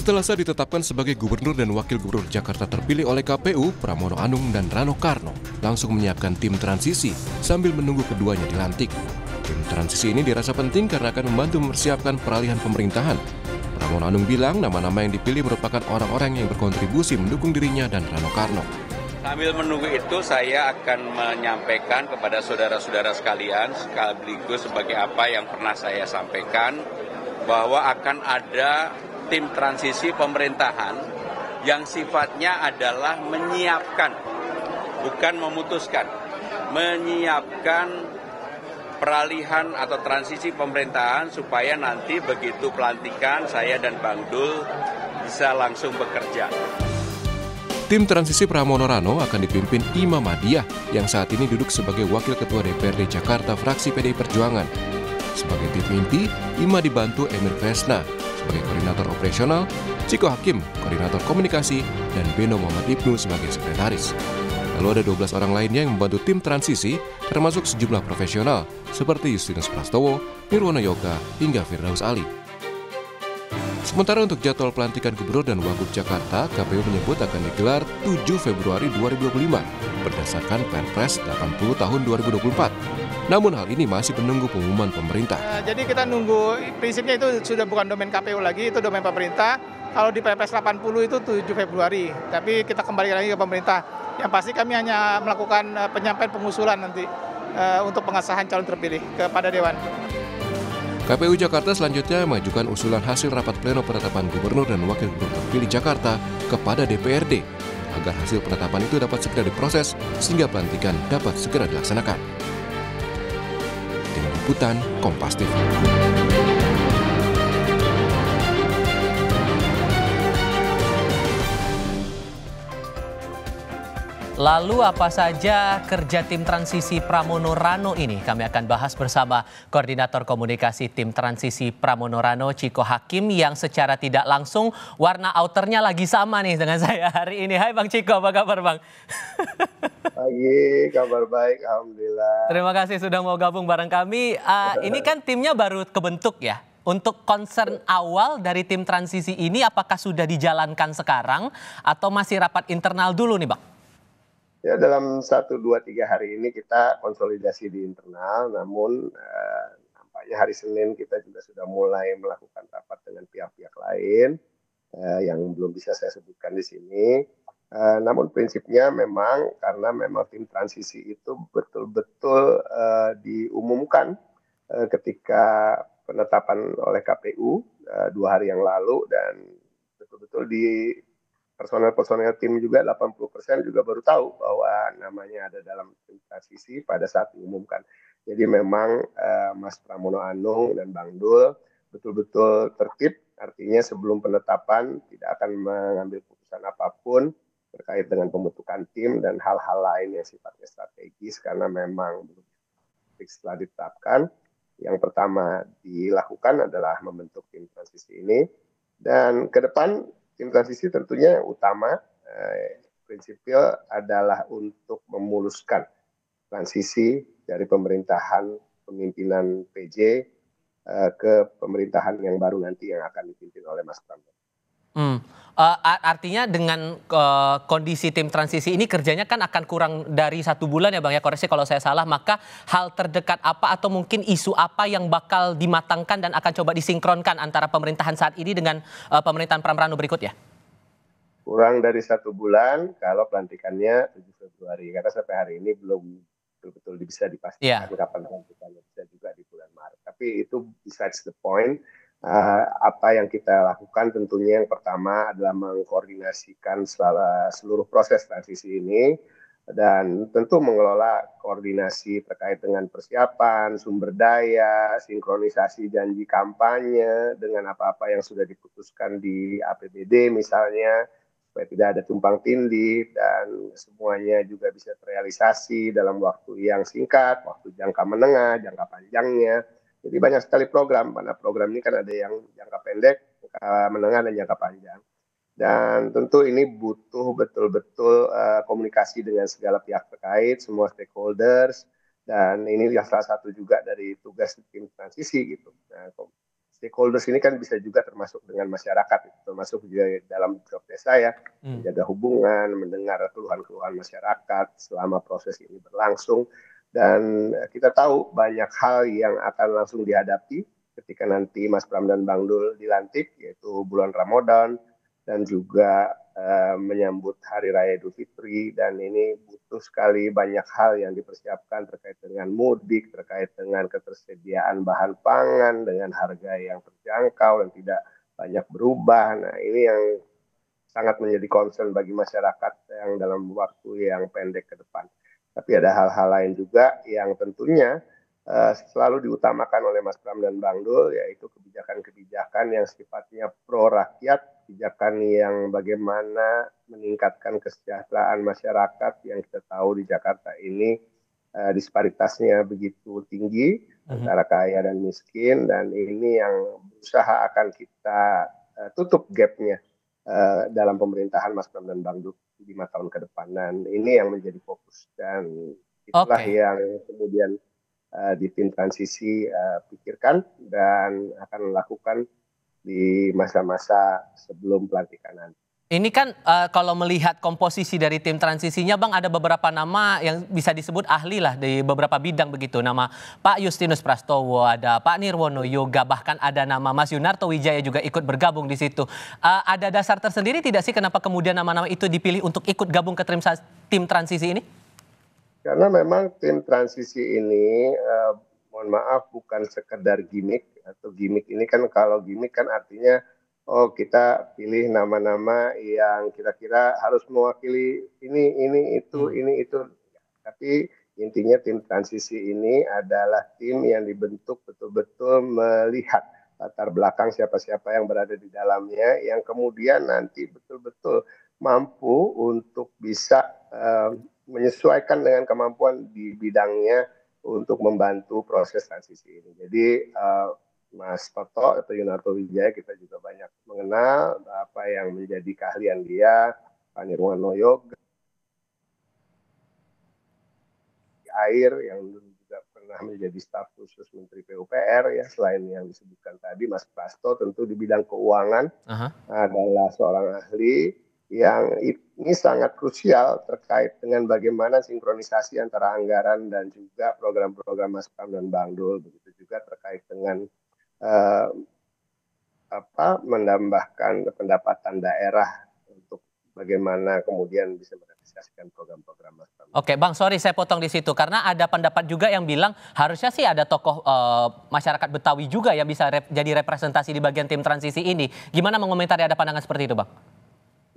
Selasa ditetapkan sebagai gubernur dan wakil gubernur Jakarta terpilih oleh KPU, Pramono Anung dan Rano Karno langsung menyiapkan tim transisi sambil menunggu keduanya dilantik. Tim transisi ini dirasa penting karena akan membantu mempersiapkan peralihan pemerintahan. Pramono Anung bilang nama-nama yang dipilih merupakan orang-orang yang berkontribusi mendukung dirinya dan Rano Karno. Sambil menunggu itu, saya akan menyampaikan kepada saudara-saudara sekalian, sekaligus sebagai apa yang pernah saya sampaikan, bahwa akan ada tim transisi pemerintahan yang sifatnya adalah menyiapkan, bukan memutuskan, menyiapkan peralihan atau transisi pemerintahan supaya nanti begitu pelantikan saya dan Bang Dul bisa langsung bekerja. Tim transisi Pramono Rano akan dipimpin Ima Madiah yang saat ini duduk sebagai Wakil Ketua DPRD Jakarta fraksi PDI Perjuangan. Sebagai tim inti, Ima dibantu Emir Kresna sebagai koordinator operasional, Ciko Hakim, koordinator komunikasi, dan Beno Muhammad Ibnu sebagai sekretaris. Lalu ada 12 orang lainnya yang membantu tim transisi, termasuk sejumlah profesional seperti Justinus Prastowo, Nirwono Yoga, hingga Firdaus Ali. Sementara untuk jadwal pelantikan gubernur dan wagub Jakarta, KPU menyebut akan digelar 7 Februari 2025 berdasarkan Perpres 80 tahun 2024. Namun hal ini masih menunggu pengumuman pemerintah. Jadi kita nunggu, prinsipnya itu sudah bukan domain KPU lagi, itu domain pemerintah. Kalau di Perpres 80 itu 7 Februari, tapi kita kembali lagi ke pemerintah. Yang pasti kami hanya melakukan penyampaian pengusulan nanti untuk pengesahan calon terpilih kepada Dewan. KPU Jakarta selanjutnya mengajukan usulan hasil rapat pleno penetapan gubernur dan wakil gubernur terpilih Jakarta kepada DPRD agar hasil penetapan itu dapat segera diproses sehingga pelantikan dapat segera dilaksanakan. Tim Liputan Kompas TV. Lalu apa saja kerja tim transisi Pramono Rano ini? Kami akan bahas bersama Koordinator Komunikasi Tim Transisi Pramono Rano, Ciko Hakim, yang secara tidak langsung warna outernya lagi sama nih dengan saya hari ini. Hai Bang Ciko, apa kabar Bang? Pagi, kabar baik, Alhamdulillah. Terima kasih sudah mau gabung bareng kami. Ini kan timnya baru kebentuk ya. Untuk concern awal dari tim transisi ini apakah sudah dijalankan sekarang atau masih rapat internal dulu nih Bang? Ya, dalam 1, 2, 3 hari ini kita konsolidasi di internal, namun nampaknya hari Senin kita juga sudah mulai melakukan rapat dengan pihak-pihak lain yang belum bisa saya sebutkan di sini. Namun prinsipnya memang karena memang tim transisi itu betul-betul diumumkan ketika penetapan oleh KPU 2 hari yang lalu, dan betul-betul di personel tim juga 80% juga baru tahu bahwa namanya ada dalam tim transisi pada saat diumumkan. Jadi memang Mas Pramono Anung dan Bang Dul betul-betul tertib, artinya sebelum penetapan tidak akan mengambil putusan apapun terkait dengan pembentukan tim dan hal-hal lain yang sifatnya strategis karena memang setelah ditetapkan. Yang pertama dilakukan adalah membentuk tim transisi ini, dan ke depan tim transisi tentunya yang utama prinsipil adalah untuk memuluskan transisi dari pemerintahan pemimpinan PJ ke pemerintahan yang baru nanti yang akan dipimpin oleh Mas Pramono. Artinya dengan kondisi tim transisi ini kerjanya kan akan kurang dari 1 bulan ya Bang ya, koreksi kalau saya salah, maka hal terdekat apa atau mungkin isu apa yang bakal dimatangkan dan akan coba disinkronkan antara pemerintahan saat ini dengan pemerintahan Pramono berikutnya? Kurang dari 1 bulan kalau pelantikannya 7 Februari, karena sampai hari ini belum betul-betul bisa dipastikan kapan pelantikannya, bisa juga di bulan Maret. Tapi itu besides the point. Apa yang kita lakukan tentunya yang pertama adalah mengkoordinasikan seluruh proses transisi ini dan tentu mengelola koordinasi terkait dengan persiapan, sumber daya, sinkronisasi janji kampanye dengan apa-apa yang sudah diputuskan di APBD misalnya, supaya tidak ada tumpang tindih dan semuanya juga bisa terrealisasi dalam waktu yang singkat, waktu jangka menengah, jangka panjangnya. Jadi banyak sekali program, karena program ini kan ada yang jangka pendek, jangka menengah, dan jangka panjang. Dan tentu ini butuh betul-betul komunikasi dengan segala pihak terkait, semua stakeholders, dan ini salah satu juga dari tugas tim transisi gitu. Nah, stakeholders ini kan bisa juga termasuk dengan masyarakat, termasuk juga dalam job desk saya, menjaga hubungan, mendengar keluhan-keluhan masyarakat selama proses ini berlangsung. Dan kita tahu banyak hal yang akan langsung dihadapi ketika nanti Mas Pram dan Bang Dul dilantik, yaitu bulan Ramadan dan juga menyambut Hari Raya Idul Fitri, dan ini butuh sekali banyak hal yang dipersiapkan terkait dengan mudik, terkait dengan ketersediaan bahan pangan dengan harga yang terjangkau dan tidak banyak berubah. Nah, ini yang sangat menjadi concern bagi masyarakat yang dalam waktu yang pendek ke depan. Tapi ada hal-hal lain juga yang tentunya selalu diutamakan oleh Mas Pram dan Bang Dul, yaitu kebijakan-kebijakan yang sifatnya pro rakyat, kebijakan yang bagaimana meningkatkan kesejahteraan masyarakat yang kita tahu di Jakarta ini disparitasnya begitu tinggi antara kaya dan miskin, dan ini yang berusaha akan kita tutup gapnya dalam pemerintahan Mas Pram dan Bang Dul 5 tahun ke depan. Dan ini yang menjadi fokus, dan itulah yang kemudian di tim transisi pikirkan dan akan lakukan di masa-masa sebelum pelantikan nanti. Ini kan kalau melihat komposisi dari tim transisinya, Bang, ada beberapa nama yang bisa disebut ahli lah di beberapa bidang begitu. Nama Pak Justinus Prastowo, ada Pak Nirwono Yoga, bahkan ada nama Mas Yunarto Wijaya juga ikut bergabung di situ. Ada dasar tersendiri tidak sih kenapa kemudian nama-nama itu dipilih untuk ikut gabung ke tim transisi ini? Karena memang tim transisi ini, mohon maaf, bukan sekedar gimmick, atau gimmick ini kan, kalau gimmick kan artinya kita pilih nama-nama yang kira-kira harus mewakili ini itu. Tapi intinya tim transisi ini adalah tim yang dibentuk betul-betul melihat latar belakang siapa-siapa yang berada di dalamnya, yang kemudian nanti betul-betul mampu untuk bisa menyesuaikan dengan kemampuan di bidangnya untuk membantu proses transisi ini. Jadi Mas Toto atau Yunarto Wijaya kita juga banyak mengenal apa yang menjadi keahlian dia, Pak Nirwono Yoga, air yang juga pernah menjadi staf khusus Menteri PUPR ya, selain yang disebutkan tadi Mas Prasto tentu di bidang keuangan adalah seorang ahli yang ini sangat krusial terkait dengan bagaimana sinkronisasi antara anggaran dan juga program-program Mas Pram dan Bang Dul, begitu juga terkait dengan menambahkan pendapatan daerah untuk bagaimana kemudian bisa merealisasikan program-program Mas Pram. Oke, Bang, sorry saya potong di situ karena ada pendapat juga yang bilang harusnya sih ada tokoh masyarakat Betawi juga yang bisa jadi representasi di bagian tim transisi ini. Gimana mengomentari, ada pandangan seperti itu, Bang?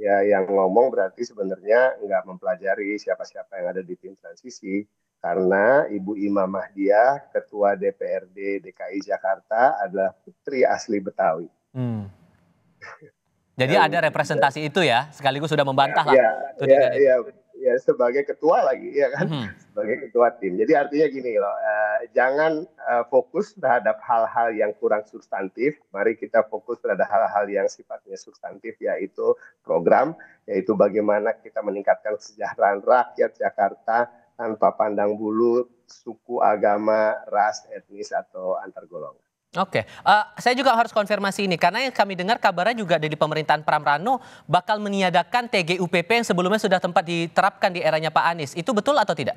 Ya, yang ngomong berarti sebenarnya nggak mempelajari siapa-siapa yang ada di tim transisi, karena Ibu Ima Mahdiah, Ketua DPRD DKI Jakarta, adalah putri asli Betawi. Jadi ada representasi itu ya, sekaligus sudah membantah lah. Ya, sebagai ketua lagi, ya kan, sebagai ketua tim. Jadi artinya gini loh, jangan fokus terhadap hal-hal yang kurang substantif. Mari kita fokus terhadap hal-hal yang sifatnya substantif, yaitu program, yaitu bagaimana kita meningkatkan kesejahteraan rakyat Jakarta tanpa pandang bulu, suku, agama, ras, etnis, atau antar golongan. Oke, saya juga harus konfirmasi ini karena yang kami dengar kabarnya juga dari pemerintahan Pram Rano bakal meniadakan TGUPP yang sebelumnya sudah tempat diterapkan di eranya Pak Anies. Itu betul atau tidak?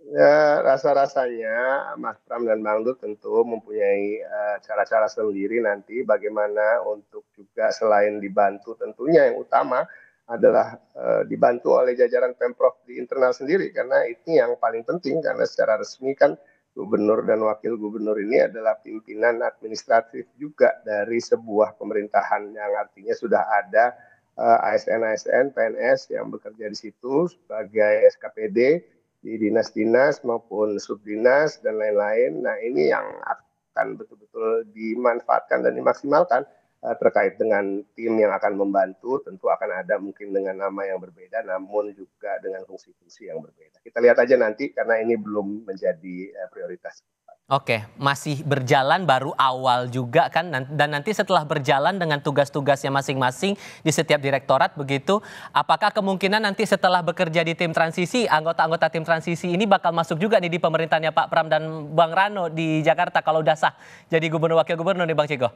Ya, rasa-rasanya Mas Pram dan Bang Dul tentu mempunyai cara-cara sendiri nanti bagaimana untuk juga selain dibantu, tentunya yang utama adalah dibantu oleh jajaran Pemprov di internal sendiri, karena ini yang paling penting, karena secara resmi kan gubernur dan wakil gubernur ini adalah pimpinan administratif juga dari sebuah pemerintahan, yang artinya sudah ada ASN-ASN, PNS yang bekerja di situ sebagai SKPD di dinas-dinas maupun subdinas dan lain-lain. Nah, ini yang akan betul-betul dimanfaatkan dan dimaksimalkan terkait dengan tim yang akan membantu. Tentu akan ada mungkin dengan nama yang berbeda, namun juga dengan fungsi-fungsi yang berbeda. Kita lihat aja nanti, karena ini belum menjadi prioritas. Oke, masih berjalan baru awal juga kan, dan nanti setelah berjalan dengan tugas-tugasnya masing-masing di setiap direktorat begitu, apakah kemungkinan nanti setelah bekerja di tim transisi, anggota-anggota tim transisi ini bakal masuk juga nih di pemerintahnya Pak Pram dan Bang Rano di Jakarta kalau udah sah jadi gubernur wakil gubernur nih Bang Ciko?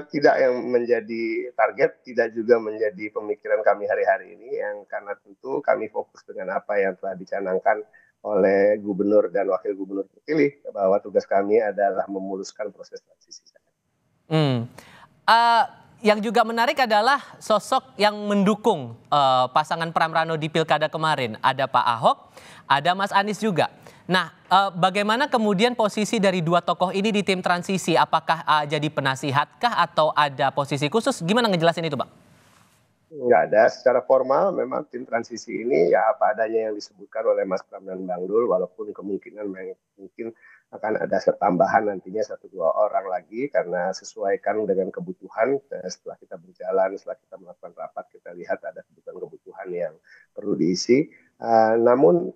Tidak yang menjadi target, tidak juga menjadi pemikiran kami hari-hari ini, yang karena tentu kami fokus dengan apa yang telah dicanangkan oleh gubernur dan wakil gubernur terpilih, bahwa tugas kami adalah memuluskan proses transisi. Hmm. Eh, yang juga menarik adalah sosok yang mendukung pasangan Pram Rano di Pilkada kemarin. Ada Pak Ahok, ada Mas Anies juga. Nah, bagaimana kemudian posisi dari dua tokoh ini di tim transisi? Apakah jadi penasihatkah atau ada posisi khusus? Gimana ngejelasin itu, Bang? Nggak ada secara formal, memang tim transisi ini ya apa adanya yang disebutkan oleh Mas Pram dan Bang Dul, walaupun kemungkinan mungkin akan ada tambahan nantinya 1-2 orang lagi, karena sesuaikan dengan kebutuhan. Setelah kita berjalan, setelah kita melakukan rapat, kita lihat ada kebutuhan yang perlu diisi. Namun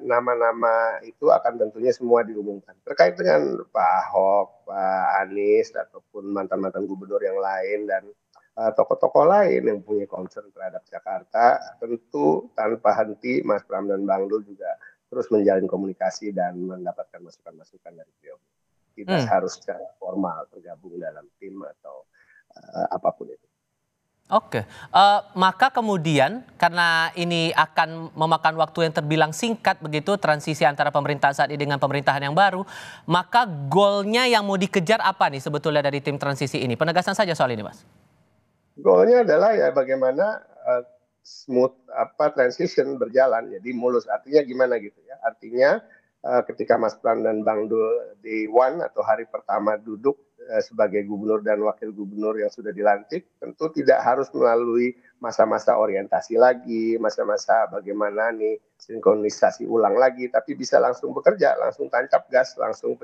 nama-nama itu akan tentunya semua diumumkan. Terkait dengan Pak Ahok, Pak Anies, ataupun mantan-mantan gubernur yang lain, dan tokoh-tokoh lain yang punya concern terhadap Jakarta, tentu tanpa henti Mas Pram dan Bang Dul juga terus menjalin komunikasi dan mendapatkan masukan-masukan dari beliau. Tidak harus secara formal tergabung dalam tim atau apapun itu. Oke, maka kemudian karena ini akan memakan waktu yang terbilang singkat begitu transisi antara pemerintahan saat ini dengan pemerintahan yang baru, maka goalnya yang mau dikejar apa nih sebetulnya dari tim transisi ini? Penegasan saja soal ini, Mas. Goalnya adalah ya bagaimana smooth transition berjalan, jadi mulus. Artinya gimana gitu ya? Artinya ketika Mas Pram dan Bang Dul di atau hari pertama duduk sebagai gubernur dan wakil gubernur yang sudah dilantik, tentu tidak harus melalui masa-masa orientasi lagi, masa-masa bagaimana nih sinkronisasi ulang lagi, tapi bisa langsung bekerja, langsung tancap gas, langsung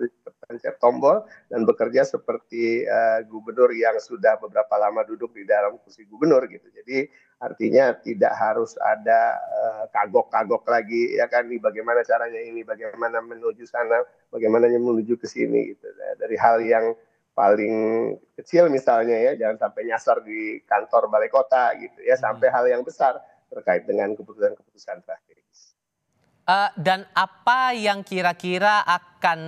pencet tombol dan bekerja seperti gubernur yang sudah beberapa lama duduk di dalam kursi gubernur gitu. Jadi artinya tidak harus ada kagok-kagok lagi ya kan, nih bagaimana caranya ini, bagaimana menuju sana, bagaimana menuju ke sini gitu. Dari hal yang paling kecil misalnya ya, jangan sampai nyasar di kantor balai kota gitu ya, sampai hal yang besar terkait dengan keputusan-keputusan strategis. Dan apa yang kira-kira akan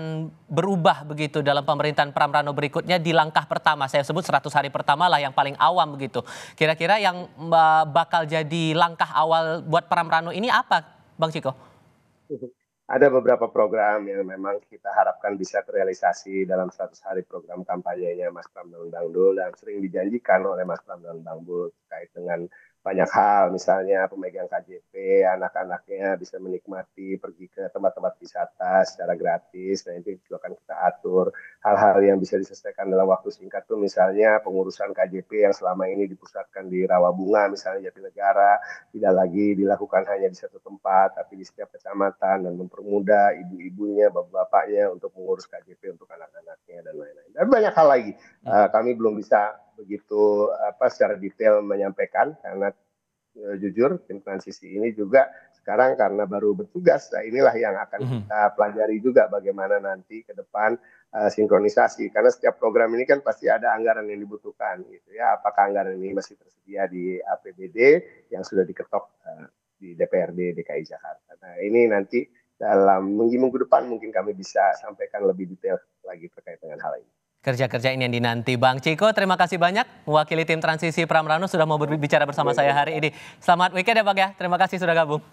berubah begitu dalam pemerintahan Pram Rano berikutnya di langkah pertama? Saya sebut 100 hari pertama lah yang paling awam begitu. Kira-kira yang bakal jadi langkah awal buat Pram Rano ini apa, Bang Ciko? Ada beberapa program yang memang kita harapkan bisa terrealisasi dalam 100 hari program kampanyenya Mas Pram dan Bang Dul, dan sering dijanjikan oleh Mas Pram dan Bang Dul terkait dengan banyak hal, misalnya pemegang KJP, anak-anaknya bisa menikmati pergi ke tempat-tempat wisata secara gratis. Nah, itu juga akan kita atur. Hal-hal yang bisa diselesaikan dalam waktu singkat tuh misalnya pengurusan KJP yang selama ini dipusatkan di Rawabunga, misalnya Jatinegara, tidak lagi dilakukan hanya di satu tempat, tapi di setiap kecamatan, dan mempermudah ibu-ibunya, bapak-bapaknya untuk mengurus KJP untuk anak-anaknya dan lain-lain. Dan banyak hal lagi. Kami belum bisa begitu secara detail menyampaikan karena jujur tim transisi ini juga sekarang karena baru bertugas. Nah, inilah yang akan kita pelajari juga bagaimana nanti ke depan sinkronisasi, karena setiap program ini kan pasti ada anggaran yang dibutuhkan gitu ya. Apakah anggaran ini masih tersedia di APBD yang sudah diketok di DPRD DKI Jakarta. Nah, ini nanti dalam minggu depan mungkin kami bisa sampaikan lebih detail lagi terkait dengan hal ini. Kerja-kerja ini yang dinanti. Bang Ciko, terima kasih banyak mewakili tim transisi Pram Rano sudah mau berbicara bersama saya hari ini. Selamat weekend ya Bang ya, terima kasih sudah gabung.